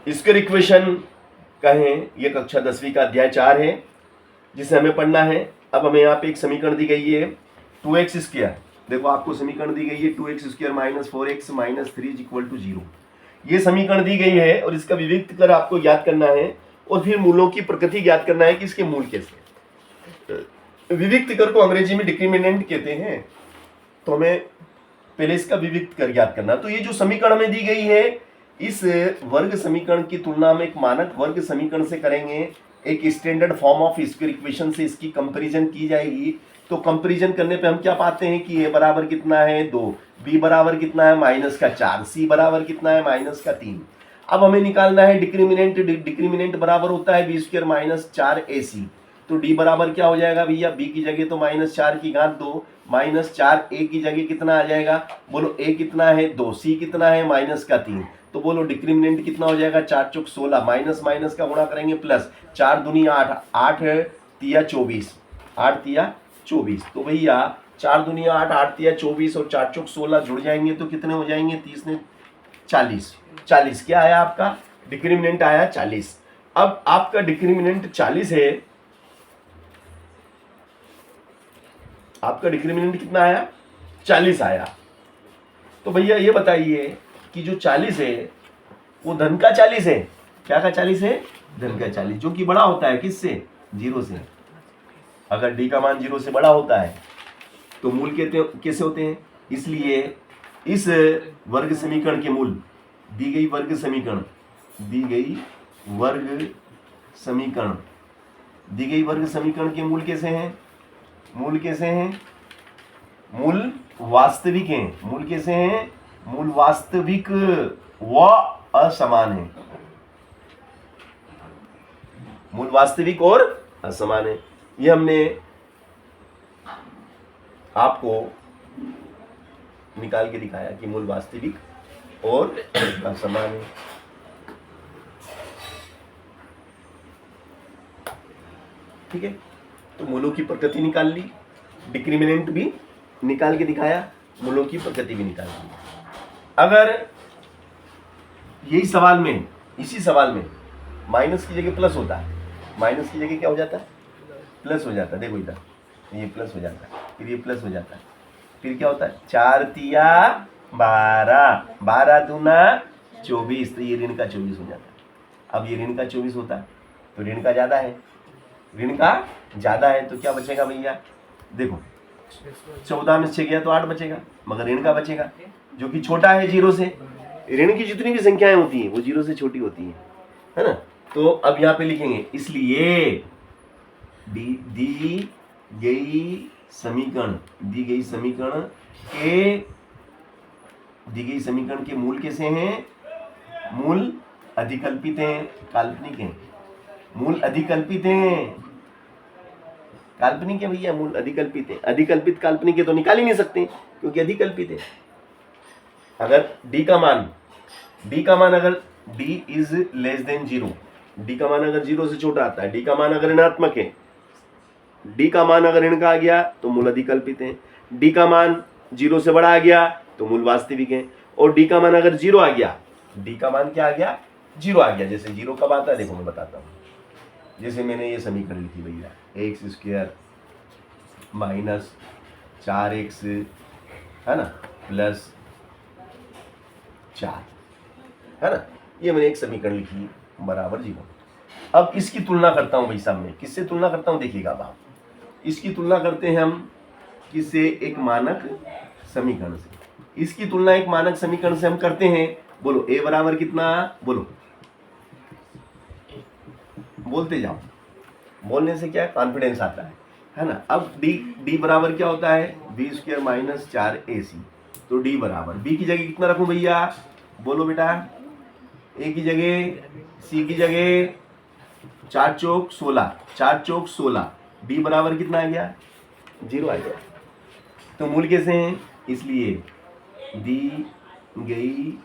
Square equation कहें, ये कक्षा 10वीं का अध्याय 4 है जिसे हमें पढ़ना है। अब हमें यहाँ पे एक समीकरण दी गई है 2x स्क्वायर। देखो आपको समीकरण दी गई है 2x square minus 4x minus 3 equal to 0। ये समीकरण दी गई है और इसका विविक्त कर आपको ज्ञात करना है और फिर मूलों की प्रकृति ज्ञात करना है कि इसके मूल कैसे। विविक्त कर को अंग्रेजी में डिक्रिमिनेंट कहते हैं, तो हमें पहले इसका विविक्त कर ज्ञात करना। तो ये जो समीकरण हमें दी गई है, इस वर्ग समीकरण की तुलना में एक मानक वर्ग समीकरण से करेंगे, एक standard form of square equation से इसकी कंपैरिजन की जाएगी। तो कंपैरिजन करने पे हम क्या पाते हैं कि a बराबर कितना है 2, b बराबर कितना है माइनस का 4, c बराबर कितना है माइनस का 3। अब हमें निकालना है डिक्रिमिनेंट। डिक्रिमिनेंट बराबर होता है b स्क्वायर माइनस 4ac। तो d बराबर क्या हो जाएगा भैया, b की जगह तो माइनस 4 की घात 2 माइनस 4, a की जगह कितना आ जाएगा, बोलो a कितना है 2, c कितना है माइनस का 3। तो बोलो डिक्रिमिनेंट कितना हो जाएगा, 4 चौक 16, माइनस माइनस का गुणा करेंगे प्लस, 4 दूनी 8, 8 तिया 24, 8 तिया 24। तो भैया 4 दूनी 8, 8 तिया 24 और 4 चौक 16 जुड़ जाएंगे तो कितने हो जाएंगे, 30 ने 40, 40 क्या आया आपका डिक्रिमिनेंट आया 40। अब आपका डिक्रिमिनेंट 40 है, आपका डिक्रिमिनेंट कितना आया 40 आया। तो भैया ये बताइए कि जो 40 है वो धन का 40 है, क्या का 40 है, धन का 40, जो कि बड़ा होता है किससे, 0 से। अगर d का मान 0 से बड़ा होता है तो मूल कैसे होते हैं। इसलिए इस वर्ग समीकरण के मूल, दी गई वर्ग समीकरण, दी गई वर्ग समीकरण के मूल कैसे हैं, मूल कैसे हैं, मूल वास्तविक हैं। मूल कैसे हैं, मूल वास्तविक व असमान है। मूल वास्तविक और असमान है। ये हमने आपको निकाल के दिखाया कि मूल वास्तविक और असमान है। ठीक है, तो मूलों की प्रकृति निकाल ली, डिक्रिमिनेंट भी निकाल के दिखाया, मूलों की प्रकृति भी निकाल ली। अगर यही सवाल में, इसी सवाल में माइनस की जगह प्लस होता है, माइनस की जगह क्या हो जाता है, प्लस हो जाता है। देखो इधर ये प्लस हो जाता है, फिर ये प्लस हो जाता है, फिर क्या होता है 4 तिया 12, 12 दूना 24, तो ये ऋण का 24 हो जाता है। अब ये ऋण का 24 होता है तो ऋण का ज़्यादा है, ऋण का ज़्यादा है तो क्या बचेगा भैया, देखो 14 में 6 गया तो 8 बचेगा, मगर ऋण का बचेगा जो कि छोटा है 0 से। ऋण की जितनी भी संख्याएं होती हैं वो 0 से छोटी होती हैं, है ना। तो अब यहाँ पे लिखेंगे, इसलिए दी गई समीकरण के मूल कैसे हैं, मूल अधिकल्पित हैं, काल्पनिक हैं। मूल अधिकल्पित हैं, काल्पनिक है भैया, मूल अधिकल्पित है। अधिकल्पित काल्पनिक है तो निकाल ही नहीं सकते क्योंकि अधिकल्पित है। अगर d का मान अगर d is less than 0, d का मान अगर 0 से छोटा आता है, d का मान अगर ऋणात्मक है, d का मान अगर ऋण का आ गया तो मूल अधिकल्पित है, d का मान 0 से बड़ा आ गया तो मूल वास्तविक है, और d का मान अगर 0 आ गया, d का मान क्या आ गया, 0 आ गया। जैसे 0 कब आता है, देखो मैं बताता हूँ। जैसे मैंने ये समीकरण लिखी भैया, एक्स स्क्वायर माइनस 4x है ना प्लस 4 है ना, ये मैंने एक समीकरण लिखी बराबर 0। अब इसकी तुलना करता हूँ भाई सामने, किससे तुलना करता हूँ देखिएगा। अब आप इसकी तुलना करते हैं हम किससे, एक मानक समीकरण से। इसकी तुलना एक मानक समीकरण से हम करते हैं। बोलो a बराबर कितना, बोलो, बोलते जाओ, बोलने से क्या कॉन्फिडेंस आता है ना। अब d बराबर क्या होता है, b स्क्वायर माइनस 4ac। तो d बराबर b की जगह कितना रखूं भैया, बोलो बेटा, a की जगह, c की जगह 4 चौक 16, 4 चौक 16, d बराबर कितना आ गया, 0 आ गया। तो मूल कैसे हैं, इसलिए दी गई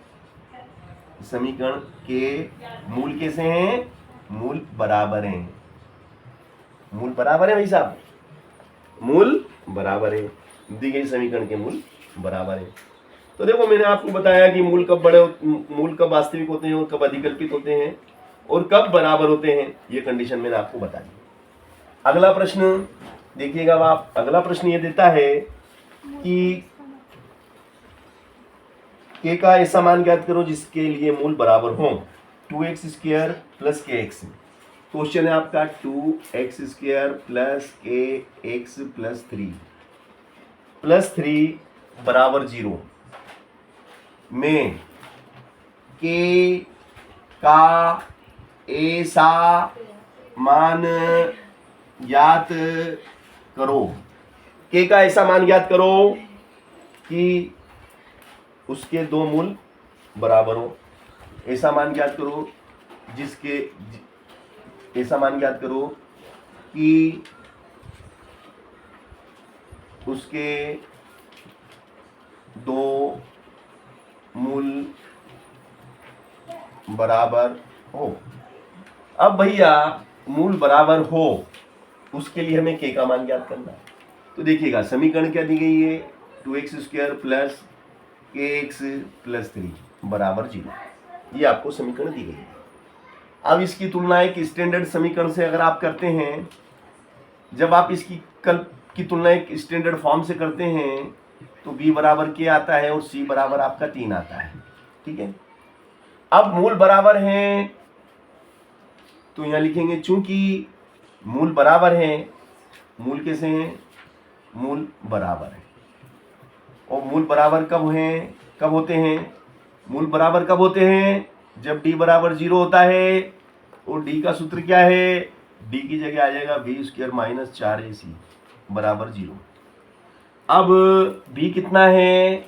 समीकरण के मूल कैसे हैं, मूल बराबर हैं। मूल बराबर है भाई साहब, मूल बराबर है, दी गई समीकरण के मूल बराबर है। तो देखो मैंने आपको बताया कि मूल कब वास्तविक होते हैं और कब अधिकल्पित होते हैं और कब बराबर होते हैं, ये कंडीशन मैंने आपको बता दी। अगला प्रश्न देखिएगा आप, अगला प्रश्न ये देता है कि k का ऐसा मान ज्ञात करो जिसके लिए मूल बराबर हो 2x² प्लस kx। क्वेश्चन है आपका 2x² प्लस kx प्लस 3 बराबर 0 में k का ऐसा मान ज्ञात करो, k का ऐसा मान ज्ञात करो कि उसके दो मूल बराबर हो। ऐसा मान ज्ञात करो ऐसा मान ज्ञात करो कि उसके दो मूल बराबर हो। अब भैया मूल बराबर हो उसके लिए हमें k का मान ज्ञात करना है। तो देखिएगा समीकरण क्या दी गई है, 2x² प्लस kx प्लस 3 बराबर 0, ये आपको समीकरण दी गई है। अब इसकी तुलना एक स्टैंडर्ड समीकरण से अगर आप करते हैं, जब आप इसकी की तुलना एक स्टैंडर्ड फॉर्म से करते हैं तो b बराबर k आता है और c बराबर आपका 3 आता है, ठीक है। अब मूल बराबर हैं तो यहाँ लिखेंगे चूंकि मूल बराबर हैं, मूल कैसे हैं, मूल बराबर है। और मूल बराबर कब होते हैं, मूल बराबर कब होते हैं, जब d बराबर 0 होता है। और d का सूत्र क्या है, d की जगह आ जाएगा b² माइनस 4ac बराबर 0। अब b कितना है,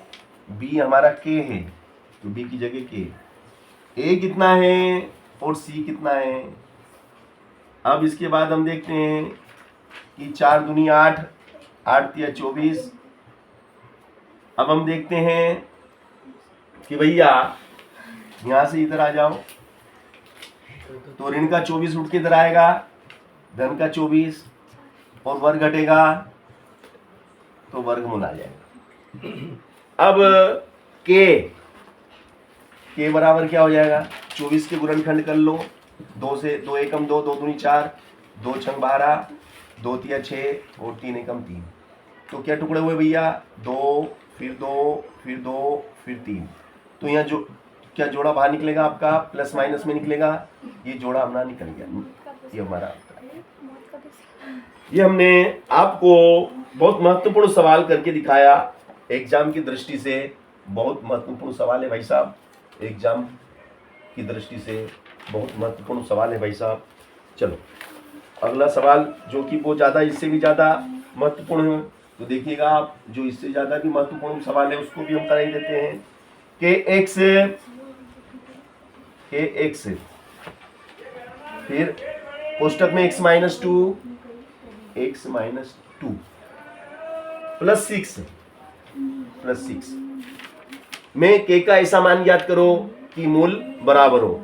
b हमारा k है तो b की जगह k, a कितना है और c कितना है। अब इसके बाद हम देखते हैं कि 4 दूनी 8, 8 तिया 24। अब हम देखते हैं कि भैया यहाँ से इधर आ जाओ तो ऋण का 24 उठ के इधर आएगा, धन का 24 और वर्ग घटेगा तो वर्गमूल आ जाएगा। अब k बराबर क्या हो जाएगा, 24 के गुणनखंड कर लो, 2 से 2 एकम 2, 2 दूनी 4, 2 छंग 12, 2 तिया 6 और 3 एकम 3। तो क्या टुकड़े हुए भैया, 2 फिर 2 फिर 2 फिर 3। तो यहाँ जो क्या जोड़ा बाहर निकलेगा आपका, प्लस माइनस में निकलेगा, ये जोड़ा हमारा निकल गया, ये हमारा। ये हमने आपको बहुत महत्वपूर्ण सवाल करके दिखाया, एग्जाम की दृष्टि से बहुत महत्वपूर्ण सवाल है भाई साहब, एग्जाम की दृष्टि से बहुत महत्वपूर्ण सवाल है भाई साहब। चलो अगला सवाल जो कि वो ज़्यादा इससे भी ज़्यादा महत्वपूर्ण है, तो देखिएगा आप, जो इससे ज़्यादा भी महत्वपूर्ण सवाल है उसको भी हम करा ही देते हैं। kx फिर कोष्टक में x माइनस 2 प्लस 6 में k का ऐसा मान ज्ञात करो कि मूल बराबर हो,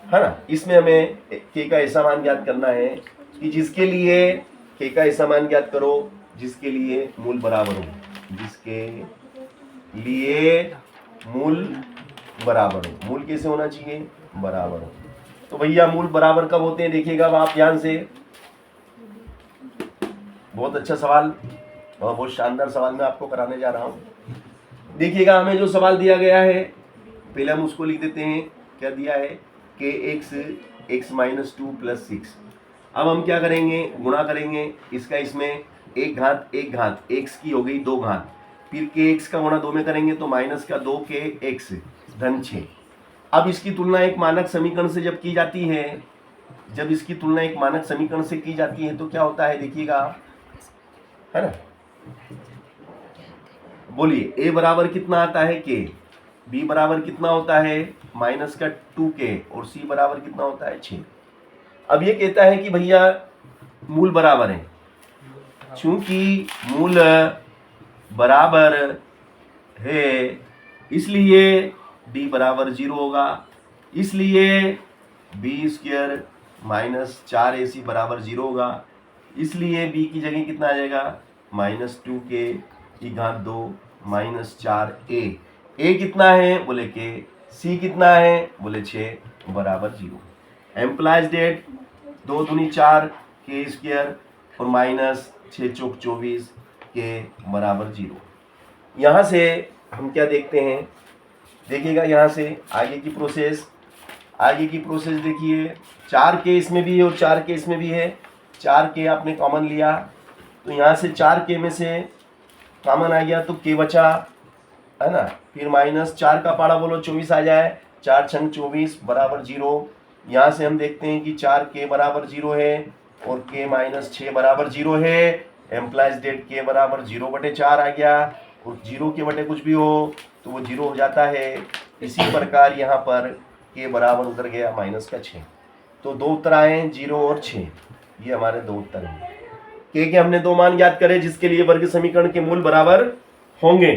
है ना। इसमें हमें k का ऐसा मान ज्ञात करना है कि जिसके लिए k का ऐसा मान ज्ञात करो जिसके लिए मूल बराबर हो, जिसके लिए मूल बराबर हो। मूल कैसे होना चाहिए, बराबर हो। तो भैया मूल बराबर कब होते हैं, देखिएगा आप ध्यान से, बहुत अच्छा सवाल और बहुत शानदार सवाल मैं आपको कराने जा रहा हूँ। देखिएगा हमें जो सवाल दिया गया है पहले हम उसको लिख देते हैं, क्या दिया है, kx x माइनस 2 प्लस 6। अब हम क्या करेंगे, गुणा करेंगे इसका, इसमें एक घात x की हो गई 2 घात, फिर kx का गुणा 2 में करेंगे तो माइनस का 2kx धन 6। अब इसकी तुलना एक मानक समीकरण से जब की जाती है, जब इसकी तुलना एक मानक समीकरण से की जाती है तो क्या होता है, देखिएगा, है ना। बोलिए a बराबर कितना आता है k, b बराबर कितना होता है माइनस का 2k और c बराबर कितना होता है 6। अब ये कहता है कि भैया मूल बराबर है, चूंकि मूल बराबर है इसलिए d बराबर 0 होगा, इसलिए b² माइनस 4ac बराबर 0 होगा, इसलिए b की जगह कितना आ जाएगा, माइनस 2k की घात 2 माइनस 4a ए कितना है बोले के, सी कितना है बोले 6 बराबर 0। एम्प्लाइज डेट 2 दूनी 4 के स्क्वायर और माइनस 6 चौक 24 के बराबर 0। यहाँ से हम क्या देखते हैं, देखिएगा यहाँ से आगे की प्रोसेस देखिए, 4 के इसमें भी है और 4 के इसमें भी है। 4 के आपने कॉमन लिया तो यहाँ से 4 के में से कॉमन आ गया तो के बचा, है ना। फिर माइनस 4 का पाड़ा बोलो 24 आ जाए, 4 छंग 24 बराबर 0। यहाँ से हम देखते हैं कि 4 के बराबर 0 है और के माइनस 6 बराबर 0 है। एम्प्लाइज डेट के बराबर 0/4 आ गया और 0 के बटे कुछ भी हो तो वो 0 हो जाता है। इसी प्रकार यहाँ पर के बराबर उधर गया माइनस का 6। तो 2 उत्तर आए 0 और 6, ये हमारे 2 उत्तर हैं। के हमने 2 मान ज्ञात करे जिसके लिए वर्ग समीकरण के मूल बराबर होंगे,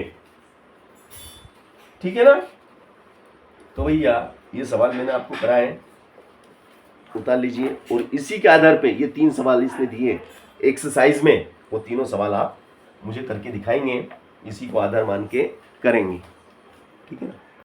ठीक है ना। तो भैया ये सवाल मैंने आपको कराए, उतार लीजिए और इसी के आधार पे ये 3 सवाल इसने दिए एक्सरसाइज में, वो तीनों सवाल आप मुझे करके दिखाएंगे, इसी को आधार मान के करेंगे, ठीक है ना।